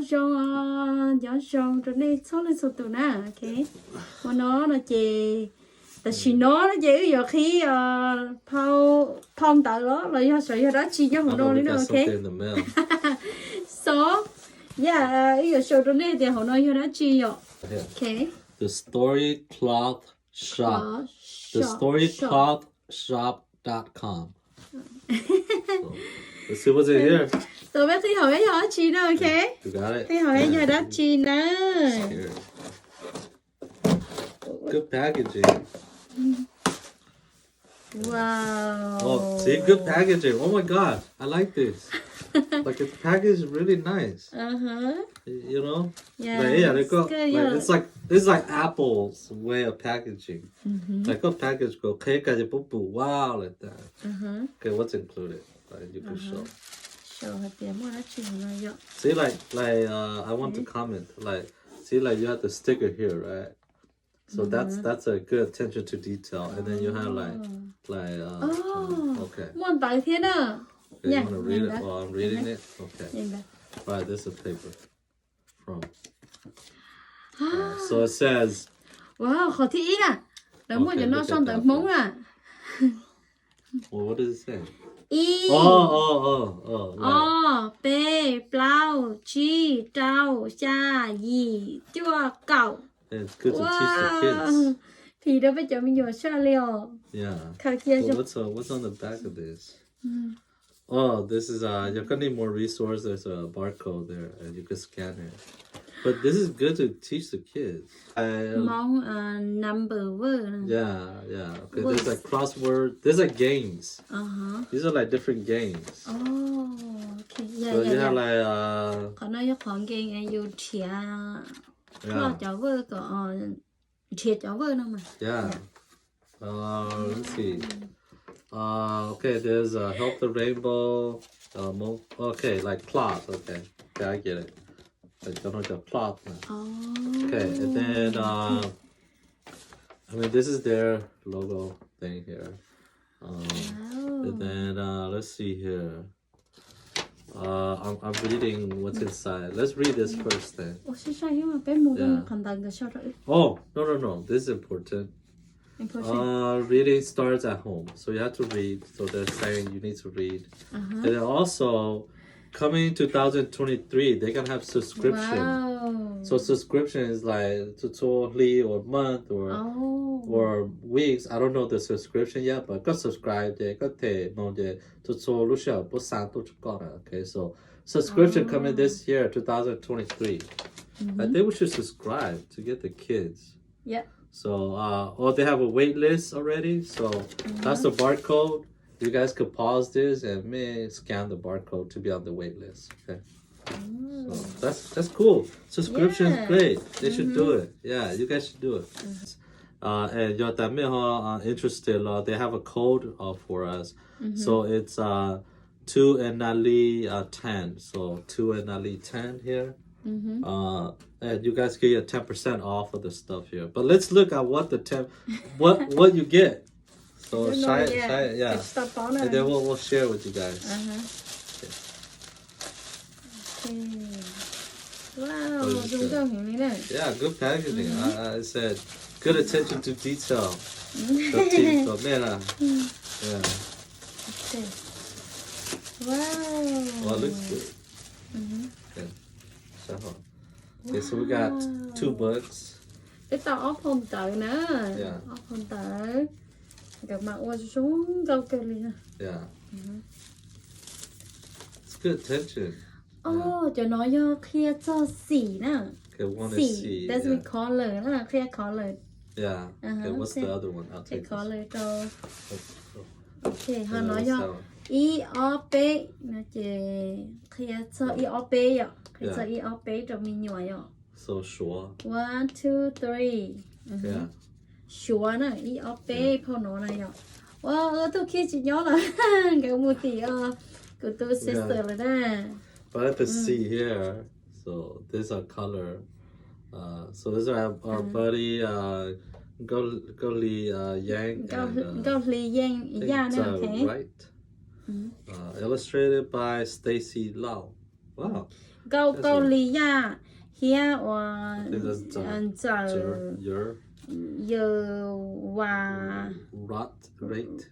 gió gió rồi này số lên số tụ nè, ok. Mà nó chỉ, tại vì nó chỉ giờ khi thâu thông tới đó là do sợi đó chi cho I hồ know đô we nữa, got ok. something in the mail. So, yeah, giờ sợi đó này thì hồ nói do đó chi rồi, Here. ok. The Story Cloth Shop. The StoryClothShop.com. So, let's see what's in here. Tôi biết thì hỏi do chi nữa, ok. You got it? Thì hỏi do đó chi nữa. Here. Good packaging. Wow. Oh, see, good packaging. Oh my God, I like this. Like the package is really nice. You know? Yeah. Like, they go, It's good, like, yeah. it's like Apple's way of packaging. Like a package go okay, wow, like that. Okay, what's included? Like you can show. Show her the more that you know. See, like I want to comment. Like, see, like you have the sticker here, right? So that's a good attention to detail, and then you have okay. Muốn tải thế nào? Okay, you want to read it while I'm reading it? Okay. Right, this is paper from. So it says. Wow, khó thị à? Đó mua cho nó xong tới mông à? Well, what does it say? Y. B, Blau, Chi, Trao, Cha, Yi, Chua, Cậu. Yeah, it's good to teach the kids. Thì đó bây giờ mình vừa xa liều. Yeah. Khảo kia So what's on the back of this? Oh, this is you're gonna need more resource. There's a barcode there, and you can scan it. But this is good to teach the kids. Mong number word. Yeah. Okay, there's like crossword. There's like games. These are like different games. Oh, okay. Yeah, so you have like còn nó còn game you chia. Có cháu vợ có chia cháu vợ đâu mà. Yeah. Let's see. Okay, there's help the rainbow. Okay, like cloth. Okay, I get it. I don't know the cloth. Okay, and then I mean this is their logo thing here. And then let's see here. I'm reading what's inside. Let's read this first then. Oh, no. This is important. Reading starts at home. So you have to read. So they're saying you need to read. And then also, coming 2023, they can have subscription. Wow. So subscription is like tutorial or month or weeks. I don't know the subscription yet, but go subscribe there. Go take no the tutorial. Okay, so subscription coming this year, 2023. I think we should subscribe to get the kids. Yeah. So, they have a wait list already. So that's the barcode. You guys could pause this and scan the barcode to be on the wait list. Okay. So that's cool. Subscription is great. They should do it. Yeah, you guys should do it. And your tamil interested, they have a code for us. So it's 2 and nali 10. So 2 and nali 10 here. And you guys get 10% off of the stuff here. But let's look at what what you get. So try it, yeah. And then we'll share with you guys. Okay. Wow, Yeah, good packaging. I said good attention to detail. Yeah. Okay. Wow. Well, it looks good. Okay. Okay, so we got 2 books. It's the off home tới nữa. Yeah. Off home tới. Các bạn qua xuống câu kêu liền. Yeah. It's good attention. Oh, cho nó do clear cho xỉ nè. Okay, one is C. That's we color nè, clear color. Yeah. Okay, what's the other one? I'll take color this. cho. Okay, họ nói do EOP nó chỉ clear cho EOP vậy. Clear cho EOP cho mình nhỏ vậy. So sure. 1, 2, 3. Yeah. Sure nè, EOP phô nó này vậy. Wow, tôi kia chỉ nhớ là cái một tí của tôi sister là nè. But I have to see here. So these are color. So these are our buddy Goli Yang and Goli Yang, yeah, okay. Right. Illustrated by Stacy Lau. Wow. เกาหลีย่าเฮียว่า I think that's จะ your เยอว่า rate.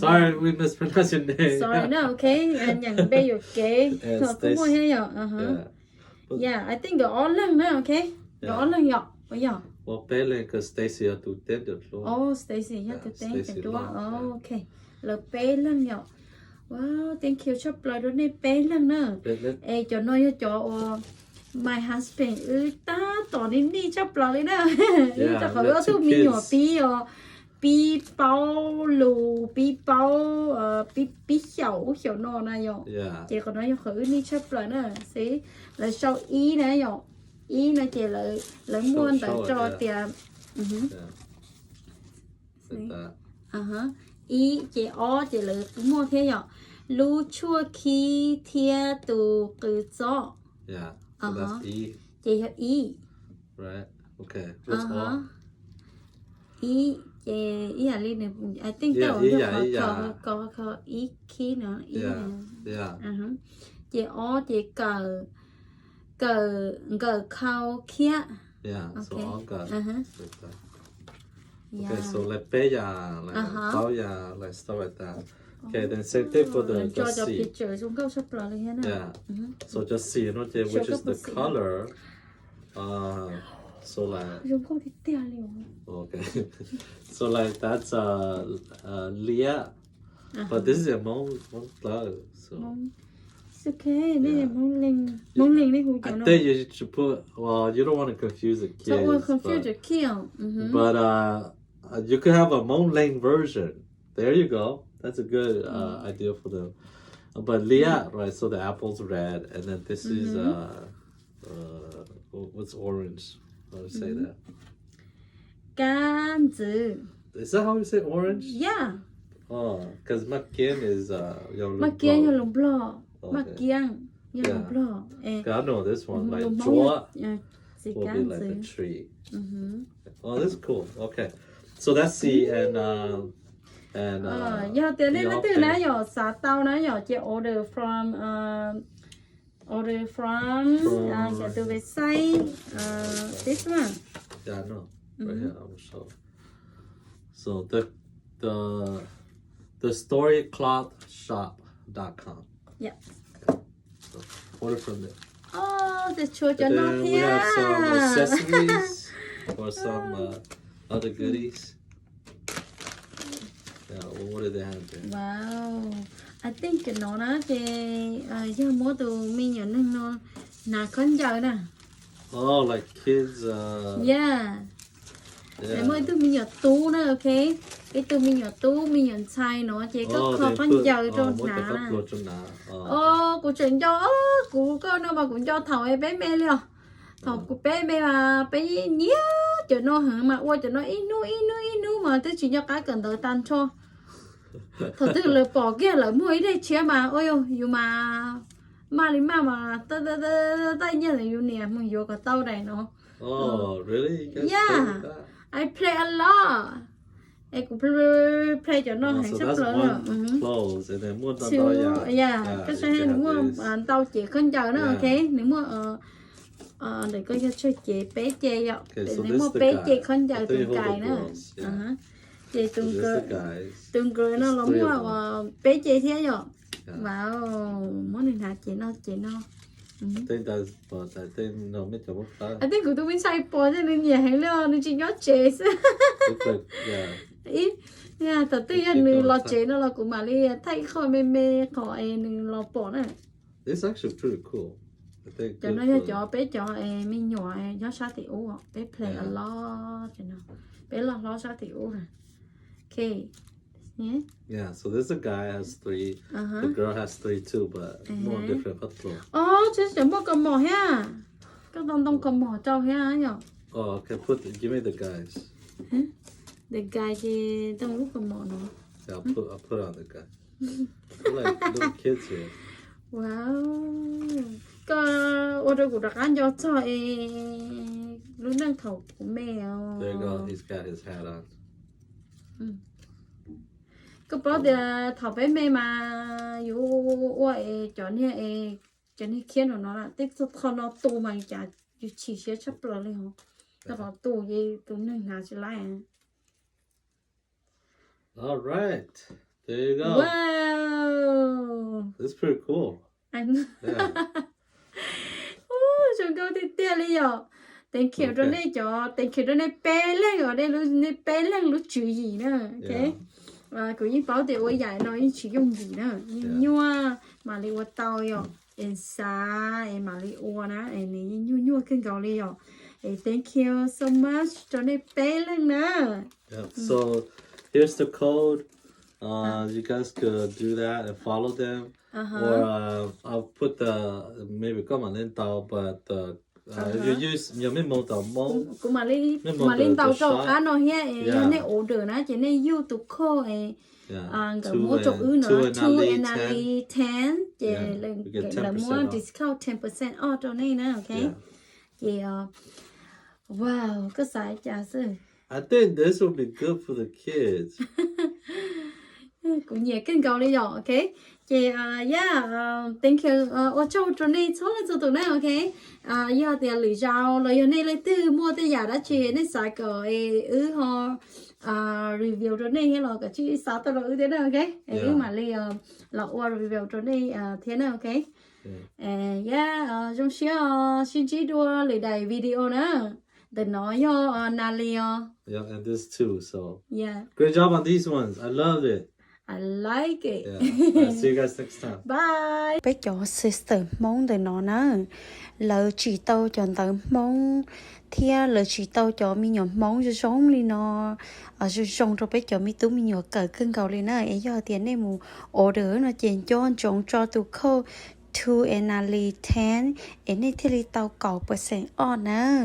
Sorry, we mispronounced your name. sorry no okay อย่างเบยเก๋เขาก็ไม่ให้หรอกyeah I think the all lần nữa okay the all lần nhọ bây giờ Well, Pele, because Stacy had to tend it. oh Stacy nhá từ tên từ đó okay là bé lần nhọ wow thank you chop lại đôi này bé lần nữa ê cho nói cho my husband ta tỏ đi chop lại đó ta khỏi có thu mi nhỏ pi bao lù pi bao pi xấu nọ này nhọ chị còn nói khỏi đi chop lại nữa xí là sau ý này nhọ ý là chị lại mua tại cho tiền ý chị chị lại mua thế nhở lu chua khi thia từ từ gió so that's E chị hiểu ý right okay what's all ý chị ý là liên này I think có ý khi nữa ý chị chị cờ khâu kia so all got okay so like peya like taoya like stuff like that okay then same thing for the cho C picture xuống câu sắp rồi thế nào so just C which is the color so like dùng câu thì tiền liền okay so like that's Lia but this is a Hmong flower so it's okay this is Hmong Linh đấy hú I think you should put well you don't want to confuse the kids so we'll confuse the kids but you could have a Hmong Linh version there you go that's a good idea for them but Lia right so the apple's red and then this is what's orange how do you say that cam zi is that how you say orange yeah because Makian is Makian yellow block Makian yellow block I know this one like Chua will be like a tree oh this is cool okay so that's C and yeah từ đây nó từ nãy giờ xả tao nãy giờ chị order from từ về say this one yeah I know right here I will show so the storyclothshop.com yeah so order from there the children then not we here have some accessories or some other goodies what do they have there wow I think nó thì giờ mua từ mình nhận nó là con giờ nè oh like kids yeah để mới từ mình nhận tú nữa ok cái từ mình nhận tú mình nhận sai nó chỉ có kho con giờ cho nà của chuyện cho của con nó mà cũng cho thầu em bé mẹ liền thầu của bé mẹ mà bé nhía cho nó hả mà qua cho nó ít nu mà tới chỉ cho cái cần tới tan cho thật sự là bỏ kia là mua đây chia mà ôi dù mà đi mà tay như là dù nè mình vô cả tàu này nó oh really yeah I play a lot em cũng play cho nó hành sắp rồi nữa clothes and then mua tàu yeah cái xe mua tàu chỉ con chờ nữa ok nếu mua để coi cho chị bé chê vậy để nếu mua bé chê con chờ từng cài nữa chị từng cười nó lắm mà bé chê thế rồi wow món này là chị nó I think that's but I think no mấy chỗ khác I think của tôi bên sai bỏ cho nên nhà hay lo nên chị nhớ chê ít nha thật tự nhiên nên lo chê nó là của mà đi thay khỏi mê khỏi nên lo bỏ này it's actually pretty cool I think cho nó cho bé cho mình nhỏ nó sát thì uống bé play a lot cho nó bé lo sát thì uống à okay yeah so this a guy has 3 the girl has 3 too but more different clothes chứ chẳng bao cầm mỏ ha các đông cầm mỏ cho ha nhở okay give me the guys the guy thì đông lúc cầm mỏ nó yeah I'll put on the guy like little kids here wow có order của đặc ăn cho lúc đang thầu của mèo there you go he's got his hat on có bao giờ thầu bé mẹ mà dù ôi chọn he cho nên khiến nó là tích cho nó tu mà chả chỉ sẽ chấp rồi lên không nó có tu gì tu nên nào chỉ lại All right, there you go. Wow, That's pretty cool. anh Yeah. chúng tôi thì tiền đi rồi thank you cho nên thank you cho nên bé lên rồi đây lúc nên bé lên lúc chữ gì nữa, ok và cũng như bảo để ôi giải nói chỉ dùng gì nữa nhua mà đi qua tàu rồi em xa em mà đi qua nè em này nhua kinh cầu đi rồi thank you so much cho nên bé lên nữa. Yeah. So here's the code. You guys could do that and follow them. Or I'll put the maybe come on in tàu, but you use nhiều mấy món tàu món. Cũng mà lên tàu cho ăn nó he, nên order nè, chỉ nên use to call cái mua chỗ nữa 2 and 10, là mua discount 10% off cho nên nè, ok. Thì wow, cái sai chả sự. I think this will be good for the kids. Cũng nhiều kinh cầu đi rồi, ok. Chị thank you. Ở chỗ này số là số tụi này, ok. Giờ thì lựa chọn rồi này lấy từ mua từ nhà đã chị nên xài cái họ review chỗ này hay là cái chị sao tao rồi thế nào, ok. Mà là review chỗ này thế nào, ok. Trong xin chỉ đua lấy đầy video nữa. The noyo nalio. Yeah, and this too. So yeah, great job on these ones. I love it. I like it. Yeah. I'll see you guys next time. Bye. Bé cho sister mong từ nó nữa. Lỡ chỉ tao chọn tao mong thia lỡ chỉ tao cho mi nhọn mong cho sống đi nó ở cho sống cho bé cho mi tú mi nhọn cỡ cưng cầu lên nữa. Ấy giờ tiền này mù order nó chèn cho tụ câu 2 and 10 ấy này thì tao cầu % on nữa.